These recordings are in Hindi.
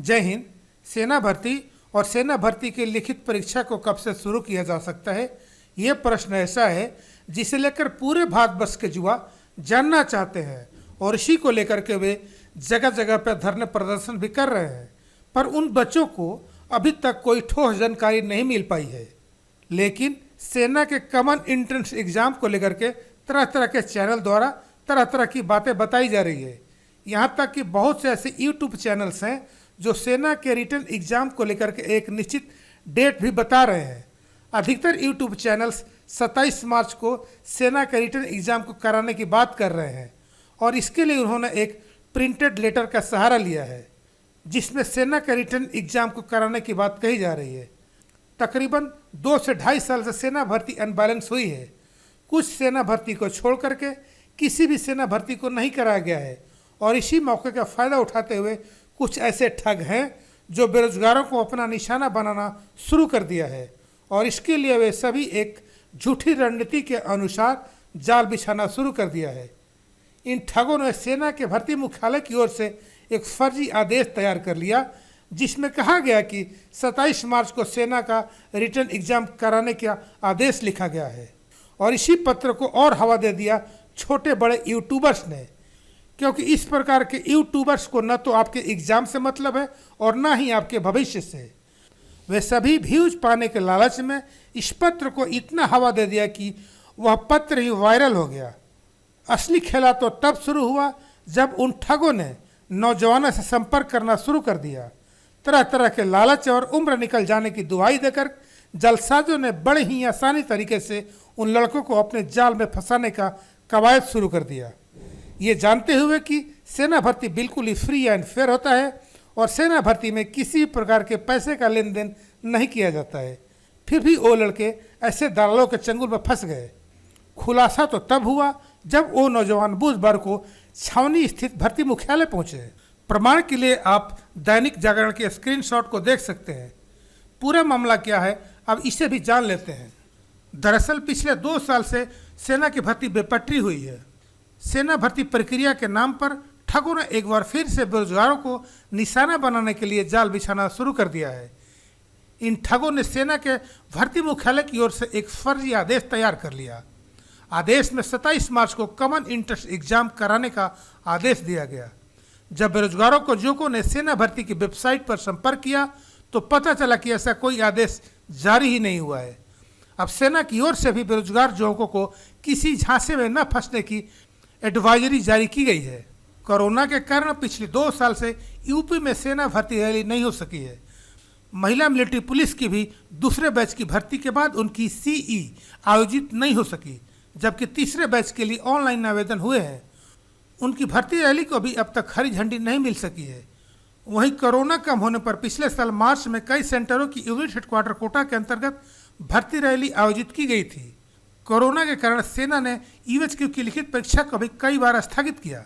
जय हिंद। सेना भर्ती और सेना भर्ती की लिखित परीक्षा को कब से शुरू किया जा सकता है, ये प्रश्न ऐसा है जिसे लेकर पूरे भारतवर्ष के युवा जानना चाहते हैं और इसी को लेकर के वे जगह जगह पर धरने प्रदर्शन भी कर रहे हैं। पर उन बच्चों को अभी तक कोई ठोस जानकारी नहीं मिल पाई है। लेकिन सेना के कॉमन एंट्रेंस एग्जाम को लेकर के तरह तरह के चैनल द्वारा तरह तरह की बातें बताई जा रही है। यहाँ तक कि बहुत से ऐसे यूट्यूब चैनल्स हैं जो सेना के रिटन एग्जाम को लेकर के एक निश्चित डेट भी बता रहे हैं। अधिकतर यूट्यूब चैनल्स 27 मार्च को सेना के रिटन एग्जाम को कराने की बात कर रहे हैं और इसके लिए उन्होंने एक प्रिंटेड लेटर का सहारा लिया है जिसमें सेना के रिटन एग्जाम को कराने की बात कही जा रही है। तकरीबन 2 से 2.5 साल से सेना भर्ती अनबैलेंस हुई है। कुछ सेना भर्ती को छोड़ करके किसी भी सेना भर्ती को नहीं कराया गया है और इसी मौके का फ़ायदा उठाते हुए कुछ ऐसे ठग हैं जो बेरोजगारों को अपना निशाना बनाना शुरू कर दिया है और इसके लिए वे सभी एक झूठी रणनीति के अनुसार जाल बिछाना शुरू कर दिया है। इन ठगों ने सेना के भर्ती मुख्यालय की ओर से एक फर्जी आदेश तैयार कर लिया जिसमें कहा गया कि 27 मार्च को सेना का रिटन एग्जाम कराने का आदेश लिखा गया है और इसी पत्र को और हवा दे दिया छोटे बड़े यूट्यूबर्स ने, क्योंकि इस प्रकार के यूट्यूबर्स को न तो आपके एग्जाम से मतलब है और न ही आपके भविष्य से। वे सभी व्यूज पाने के लालच में इस पत्र को इतना हवा दे दिया कि वह पत्र ही वायरल हो गया। असली खेला तो तब शुरू हुआ जब उन ठगों ने नौजवानों से संपर्क करना शुरू कर दिया। तरह तरह के लालच और उम्र निकल जाने की दुहाई देकर जलसाजों ने बड़े ही आसानी तरीके से उन लड़कों को अपने जाल में फंसाने का कवायद शुरू कर दिया, ये जानते हुए कि सेना भर्ती बिल्कुल ही फ्री एंड फेयर होता है और सेना भर्ती में किसी भी प्रकार के पैसे का लेन देन नहीं किया जाता है। फिर भी वो लड़के ऐसे दलालों के चंगुल में फंस गए। खुलासा तो तब हुआ जब वो नौजवान बुधवार को छावनी स्थित भर्ती मुख्यालय पहुंचे। प्रमाण के लिए आप दैनिक जागरण के स्क्रीनशॉट को देख सकते हैं। पूरा मामला क्या है अब इसे भी जान लेते हैं। दरअसल पिछले 2 साल से सेना की भर्ती बेपटरी हुई है। सेना भर्ती प्रक्रिया के नाम पर ठगों ने एक बार फिर से बेरोजगारों को निशाना बनाने के लिए जाल बिछाना शुरू कर दिया है। इन ठगों ने सेना के भर्ती मुख्यालय की ओर से एक फर्जी आदेश तैयार कर लिया। आदेश में 27 मार्च को कॉमन एंट्रेंस एग्जाम कराने का आदेश दिया गया। जब बेरोजगारों को युवकों ने सेना भर्ती की वेबसाइट पर संपर्क किया तो पता चला कि ऐसा कोई आदेश जारी ही नहीं हुआ है। अब सेना की ओर से भी बेरोजगार युवकों को किसी झांसे में न फंसने की एडवाइजरी जारी की गई है। कोरोना के कारण पिछले 2 साल से यूपी में सेना भर्ती रैली नहीं हो सकी है। महिला मिलिट्री पुलिस की भी दूसरे बैच की भर्ती के बाद उनकी सीई आयोजित नहीं हो सकी, जबकि तीसरे बैच के लिए ऑनलाइन आवेदन हुए हैं। उनकी भर्ती रैली को भी अब तक हरी झंडी नहीं मिल सकी है। वहीं कोरोना कम होने पर पिछले साल मार्च में कई सेंटरों की यूनिट हेडक्वार्टर कोटा के अंतर्गत भर्ती रैली आयोजित की गई थी। कोरोना के कारण सेना ने यूएचक्यू की लिखित परीक्षा को भी कई बार स्थगित किया।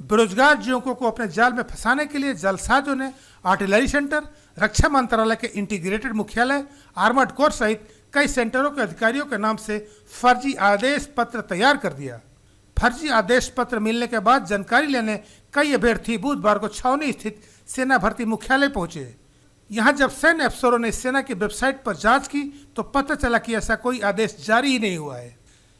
बेरोजगार युवकों को अपने जाल में फंसाने के लिए जालसाजों ने आर्टिलरी सेंटर, रक्षा मंत्रालय के इंटीग्रेटेड मुख्यालय, आर्मर्ड कोर सहित कई सेंटरों के अधिकारियों के नाम से फर्जी आदेश पत्र तैयार कर दिया। फर्जी आदेश पत्र मिलने के बाद जानकारी लेने कई अभ्यर्थी बुधवार को छावनी स्थित सेना भर्ती मुख्यालय पहुंचे। यहां जब सैन्य अफसरों ने सेना की वेबसाइट पर जांच की तो पता चला कि ऐसा कोई आदेश जारी ही नहीं हुआ है।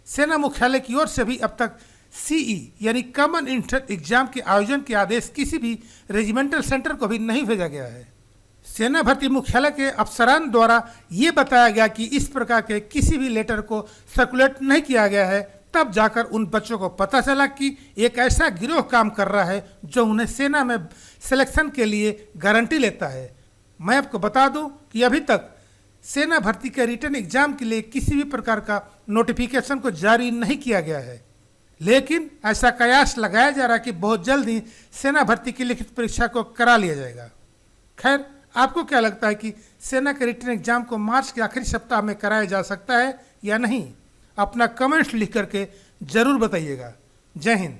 सेना मुख्यालय की ओर से भी अब तक सीई यानी कॉमन एंट्रेंस एग्जाम के आयोजन के आदेश किसी भी रेजिमेंटल सेंटर को भी नहीं भेजा गया है। सेना भर्ती मुख्यालय के अफसरान द्वारा ये बताया गया कि इस प्रकार के किसी भी लेटर को सर्कुलेट नहीं किया गया है। तब जाकर उन बच्चों को पता चला कि एक ऐसा गिरोह काम कर रहा है जो उन्हें सेना में सिलेक्शन के लिए गारंटी लेता है। मैं आपको बता दूं कि अभी तक सेना भर्ती के रिटन एग्जाम के लिए किसी भी प्रकार का नोटिफिकेशन को जारी नहीं किया गया है, लेकिन ऐसा कयास लगाया जा रहा है कि बहुत जल्द ही सेना भर्ती की लिखित परीक्षा को करा लिया जाएगा। खैर, आपको क्या लगता है कि सेना के रिटन एग्जाम को मार्च के आखिरी सप्ताह में कराया जा सकता है या नहीं? अपना कमेंट्स लिख करके जरूर बताइएगा। जय हिंद।